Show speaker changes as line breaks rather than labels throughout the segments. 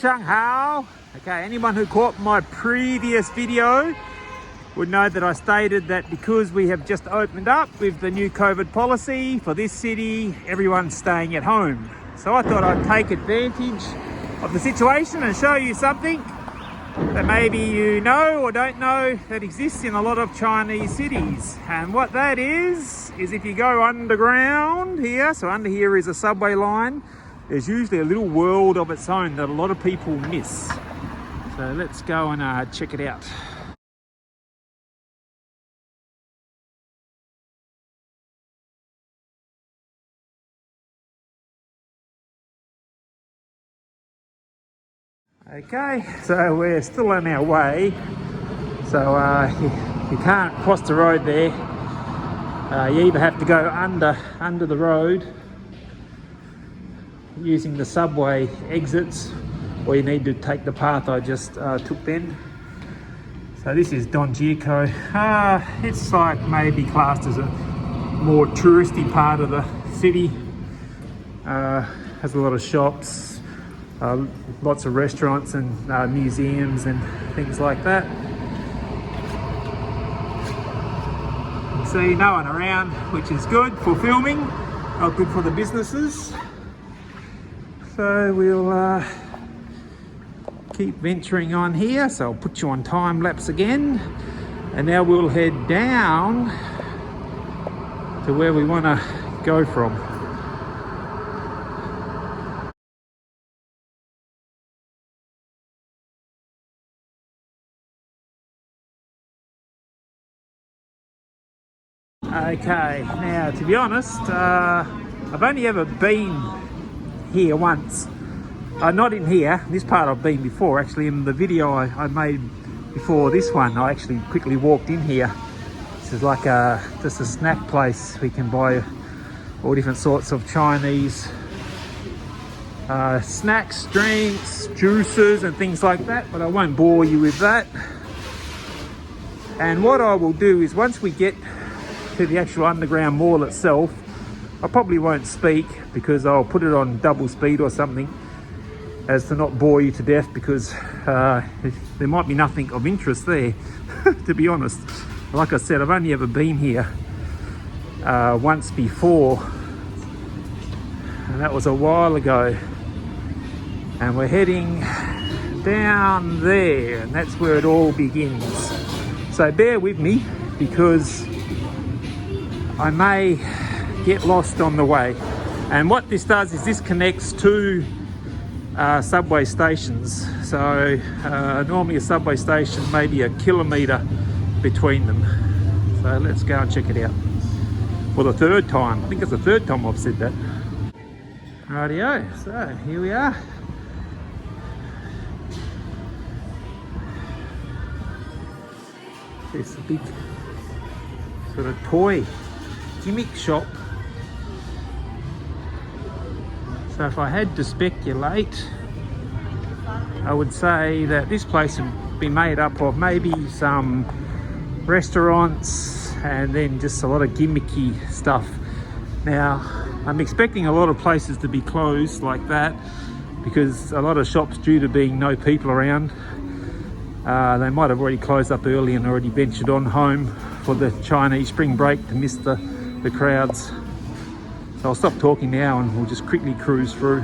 Shanghai. Okay, anyone who caught my previous video would know that I stated that because we have just opened up with the new COVID policy for this city, everyone's staying at home. So I thought I'd take advantage of the situation and show you something that maybe you know or don't know that exists in a lot of Chinese cities. And what that is if you go underground here, so under here is a subway line, there's usually a little world of its own that a lot of people miss. So let's go and check it out. Okay, so we're still on our way. So you can't cross the road there. You either have to go under the road using the subway exits, or you need to take the path I just took then. So this is Donjieko. It's like maybe classed as a more touristy part of the city. Has a lot of shops, lots of restaurants and museums and things like that. See no one around, which is good for filming, not good for the businesses. So we'll keep venturing on here. So I'll put you on time lapse again, and now we'll head down to where we want to go from. Okay, now to be honest, I've only ever been here once. Not in here, this part I've been before. Actually, in the video I made before this one, I actually quickly walked in here. This is like just a snack place. We can buy all different sorts of Chinese snacks, drinks, juices and things like that, but I won't bore you with that. And what I will do is, once we get to the actual underground mall itself, I probably won't speak because I'll put it on double speed or something, as to not bore you to death, because there might be nothing of interest there. To be honest, like I said, I've only ever been here once before, and that was a while ago. And we're heading down there, and that's where it all begins. So bear with me, because I may get lost on the way. And what this does is this connects two subway stations. So normally a subway station may be a kilometre between them. So let's go and check it out for the third time. I think it's the third time I've said that. Rightio, so here we are. This big sort of toy gimmick shop. So if I had to speculate, I would say that this place would be made up of maybe some restaurants and then just a lot of gimmicky stuff. Now, I'm expecting a lot of places to be closed like that, because a lot of shops, due to being no people around, they might have already closed up early and already ventured on home for the Chinese spring break to miss the crowds. So I'll stop talking now and we'll just quickly cruise through.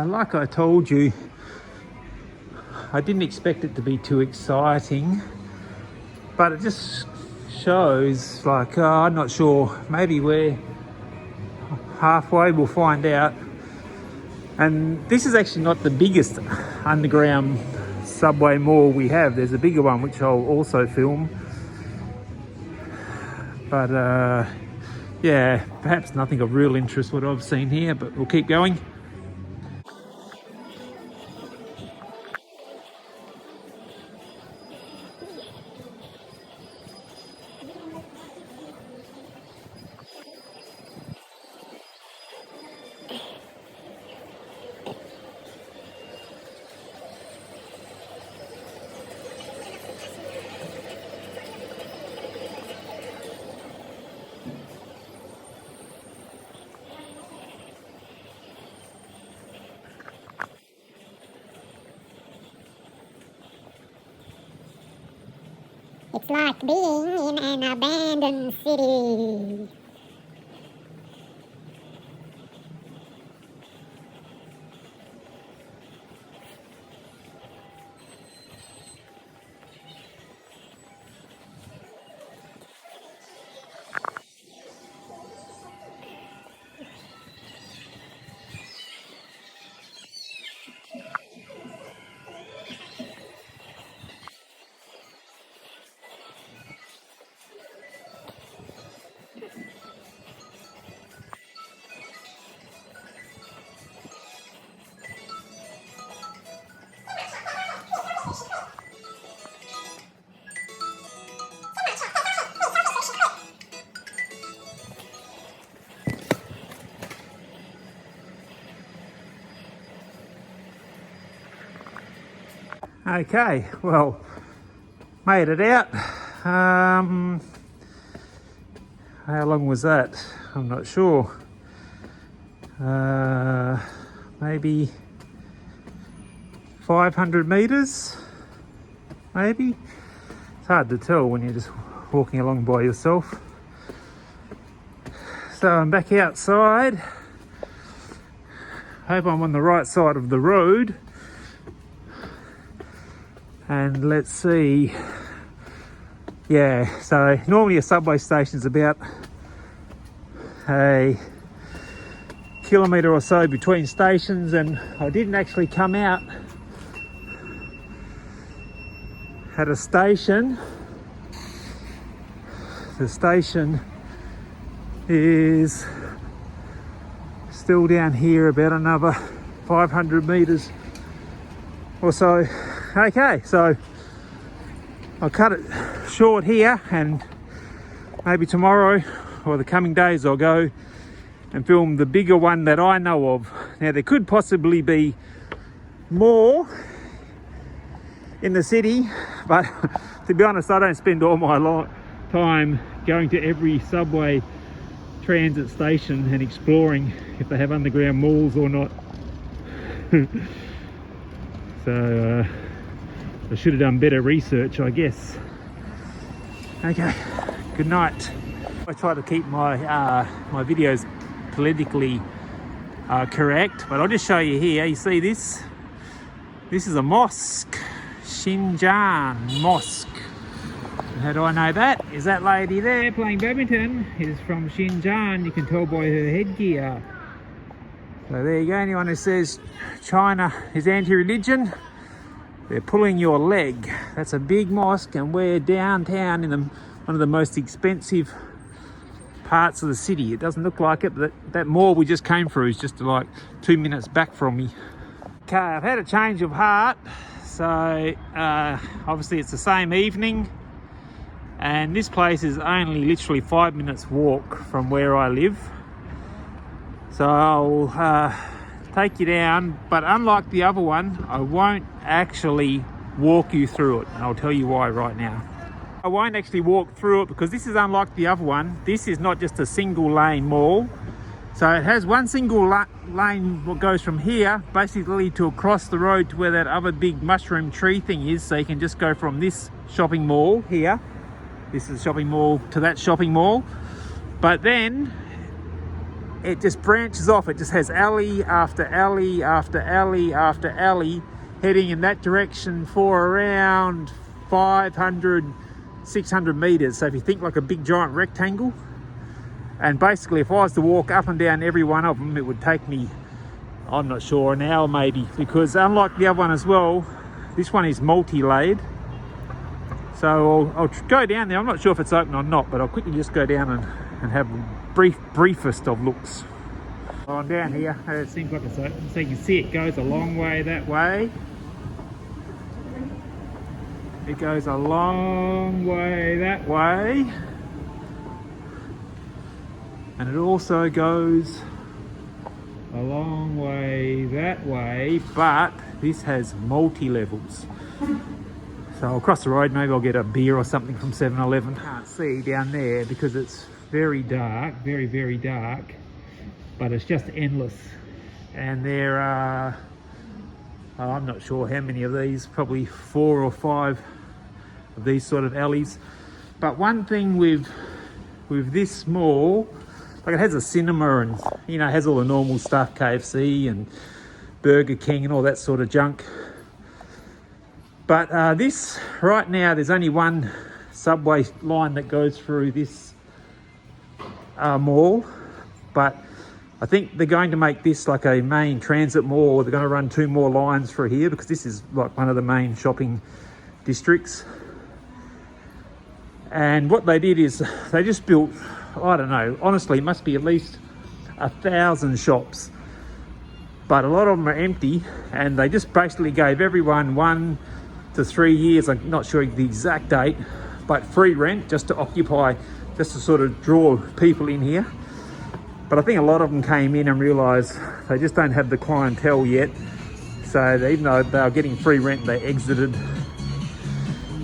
Like I told you, I didn't expect it to be too exciting, but it just shows like, I'm not sure, maybe we're halfway, we'll find out. And this is actually not the biggest underground subway mall we have. There's a bigger one which I'll also film, but yeah, perhaps nothing of real interest what I've seen here, but we'll keep going.
It's like being in an abandoned city.
Okay, well, made it out. How long was that? I'm not sure. Maybe 500 meters, maybe. It's hard to tell when you're just walking along by yourself. So I'm back outside. Hope I'm on the right side of the road. And let's see, yeah, so normally a subway station is about a kilometre or so between stations, and I didn't actually come out at a station. The station is still down here, about another 500 metres or so. Okay, so I'll cut it short here, and maybe tomorrow or the coming days I'll go and film the bigger one that I know of. Now there could possibly be more in the city, but to be honest, I don't spend all my time going to every subway transit station and exploring if they have underground malls or not. So I should have done better research, I guess. Okay, good night. I try to keep my my videos politically correct, but I'll just show you here. You see this? This is a mosque, Fujian Mosque. How do I know that? Is that lady there playing badminton is from Fujian. You can tell by her headgear. So there you go. Anyone who says China is anti-religion, they're pulling your leg. That's a big mosque, and we're downtown in one of the most expensive parts of the city. It doesn't look like it, but that mall we just came through is just like 2 minutes back from me. Okay, I've had a change of heart. So obviously it's the same evening, and this place is only literally 5 minutes walk from where I live. So I'll take you down, but unlike the other one, I won't actually walk you through it, and I'll tell you why right now. I won't actually walk through it because this is unlike the other one. This is not just a single lane mall. So it has one single lane that goes from here basically to across the road to where that other big mushroom tree thing is. So you can just go from this shopping mall here This is a shopping mall to that shopping mall. But then it just branches off. It just has alley after alley after alley after alley heading in that direction for around 500, 600 meters. So if you think like a big giant rectangle, and basically if I was to walk up and down every one of them, it would take me, I'm not sure, an hour maybe, because unlike the other one as well, this one is multi-laid. So I'll go down there. I'm not sure if it's open or not, but I'll quickly just go down and have a briefest of looks. I'm down here. It seems like it's open. So you can see it goes a long way that way. It goes a long way that way. And it also goes a long way that way, but this has multi-levels. So I'll cross the road, maybe I'll get a beer or something from 7-Eleven. Can't see down there because it's very dark, very, very dark, but it's just endless. And there are, I'm not sure how many of these, probably 4 or 5 of these sort of alleys. But one thing with this mall, like it has a cinema and, you know, it has all the normal stuff, KFC and Burger King and all that sort of junk. But this, right now, there's only one subway line that goes through this mall. But I think they're going to make this like a main transit mall. They're going to run 2 more lines through here because this is like one of the main shopping districts. And what they did is they just built, I don't know, honestly, it must be at least 1,000 shops. But a lot of them are empty, and they just basically gave everyone 1 to 3 years, I'm not sure the exact date, but free rent just to occupy, just to sort of draw people in here. But I think a lot of them came in and realised they just don't have the clientele yet. So even though they were getting free rent, they exited.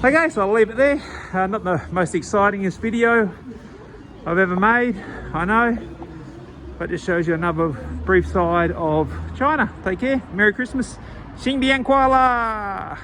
Okay, so I'll leave it there. Not the most excitingest video I've ever made, I know. But just shows you another brief side of China. Take care. Merry Christmas. Xing Bian Kuala.